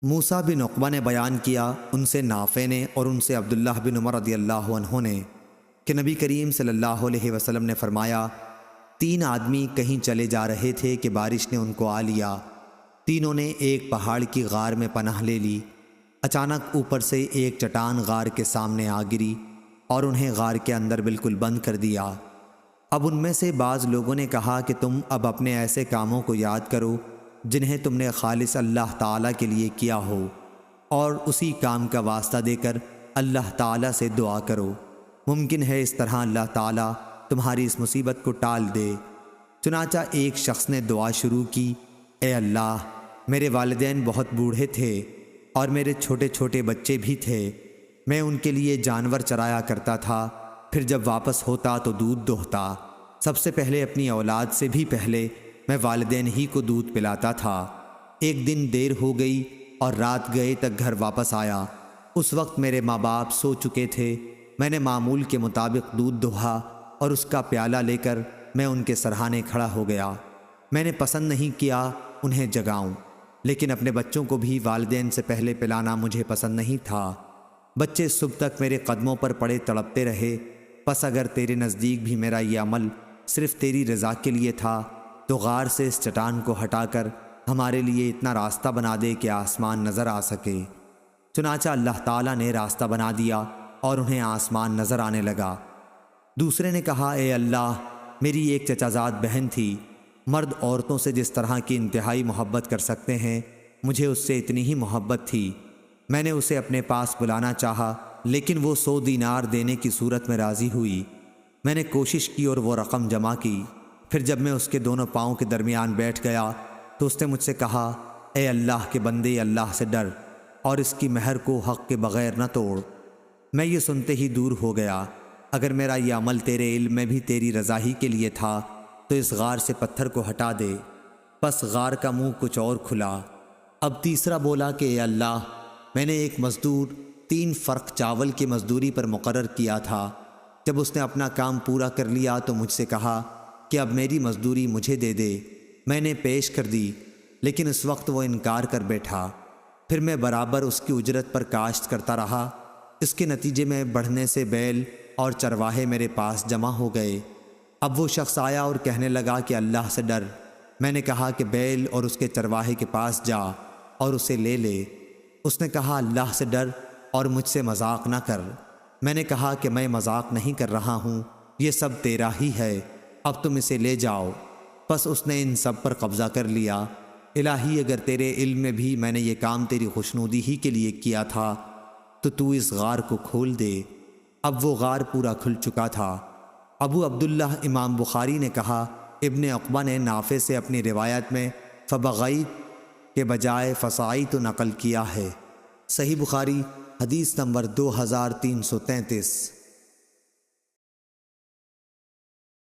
موسیٰ بن عقبہ نے بیان کیا، ان سے نافع نے اور ان سے عبداللہ بن عمر رضی اللہ عنہ نے کہ نبی کریم صلی اللہ علیہ وسلم نے فرمایا، 3 آدمی کہیں چلے جا رہے تھے کہ بارش نے ان کو آ لیا۔ تینوں نے ایک پہاڑ کی غار میں پناہ لے لی۔ اچانک اوپر سے ایک چٹان غار کے سامنے آ گری اور انہیں غار کے اندر بالکل بند کر دیا۔ اب ان میں سے بعض لوگوں نے کہا کہ تم اب اپنے ایسے کاموں کو یاد کرو جنہیں تم نے خالص اللہ تعالیٰ کے لیے کیا ہو، اور اسی کام کا واسطہ دے کر اللہ تعالیٰ سے دعا کرو، ممکن ہے اس طرح اللہ تعالیٰ تمہاری اس مصیبت کو ٹال دے۔ چنانچہ ایک شخص نے دعا شروع کی، اے اللہ، میرے والدین بہت بوڑھے تھے اور میرے چھوٹے چھوٹے بچے بھی تھے۔ میں ان کے لیے جانور چرایا کرتا تھا، پھر جب واپس ہوتا تو دودھ دوہتا۔ سب سے پہلے اپنی اولاد سے بھی پہلے میں والدین ہی کو دودھ پلاتا تھا۔ ایک دن دیر ہو گئی اور رات گئے تک گھر واپس آیا۔ اس وقت میرے ماں باپ سو چکے تھے۔ میں نے معمول کے مطابق دودھ دوہا اور اس کا پیالہ لے کر میں ان کے سرہانے کھڑا ہو گیا۔ میں نے پسند نہیں کیا انہیں جگاؤں، لیکن اپنے بچوں کو بھی والدین سے پہلے پلانا مجھے پسند نہیں تھا۔ بچے صبح تک میرے قدموں پر پڑے تڑپتے رہے۔ پس اگر تیرے نزدیک بھی میرا یہ عمل صرف تیری رضا کے لیے تھا تو غار سے اس چٹان کو ہٹا کر ہمارے لیے اتنا راستہ بنا دے کہ آسمان نظر آ سکے۔ چنانچہ اللہ تعالیٰ نے راستہ بنا دیا اور انہیں آسمان نظر آنے لگا۔ دوسرے نے کہا، اے اللہ، میری ایک چچا زاد بہن تھی۔ مرد عورتوں سے جس طرح کی انتہائی محبت کر سکتے ہیں، مجھے اس سے اتنی ہی محبت تھی۔ میں نے اسے اپنے پاس بلانا چاہا، لیکن وہ 100 دینار دینے کی صورت میں راضی ہوئی۔ میں نے کوشش کی اور وہ رقم جمع کی۔ پھر جب میں اس کے دونوں پاؤں کے درمیان بیٹھ گیا تو اس نے مجھ سے کہا، اے اللہ کے بندے، اللہ سے ڈر اور اس کی مہر کو حق کے بغیر نہ توڑ۔ میں یہ سنتے ہی دور ہو گیا۔ اگر میرا یہ عمل تیرے علم میں بھی تیری رضا ہی کے لیے تھا تو اس غار سے پتھر کو ہٹا دے۔ پس غار کا منہ کچھ اور کھلا۔ اب تیسرا بولا کہ اے اللہ، میں نے ایک مزدور 3 فرق چاول کی مزدوری پر مقرر کیا تھا۔ جب اس نے اپنا کام پورا کر لیا تو مجھ سے کہا کہ اب میری مزدوری مجھے دے دے۔ میں نے پیش کر دی، لیکن اس وقت وہ انکار کر بیٹھا۔ پھر میں برابر اس کی اجرت پر کاشت کرتا رہا۔ اس کے نتیجے میں بڑھنے سے بیل اور چرواہے میرے پاس جمع ہو گئے۔ اب وہ شخص آیا اور کہنے لگا کہ اللہ سے ڈر۔ میں نے کہا کہ بیل اور اس کے چرواہے کے پاس جا اور اسے لے لے۔ اس نے کہا، اللہ سے ڈر اور مجھ سے مذاق نہ کر۔ میں نے کہا کہ میں مذاق نہیں کر رہا ہوں، یہ سب تیرا ہی ہے، اب تم اسے لے جاؤ۔ پس اس نے ان سب پر قبضہ کر لیا۔ الہی، اگر تیرے علم میں بھی میں نے یہ کام تیری خوشنودی ہی کے لیے کیا تھا تو اس غار کو کھول دے۔ اب وہ غار پورا کھل چکا تھا۔ ابو عبداللہ امام بخاری نے کہا، ابن عقبہ نے نافع سے اپنی روایت میں فبغیت کے بجائے فصاعیت نقل کیا ہے۔ صحیح بخاری حدیث نمبر 2333۔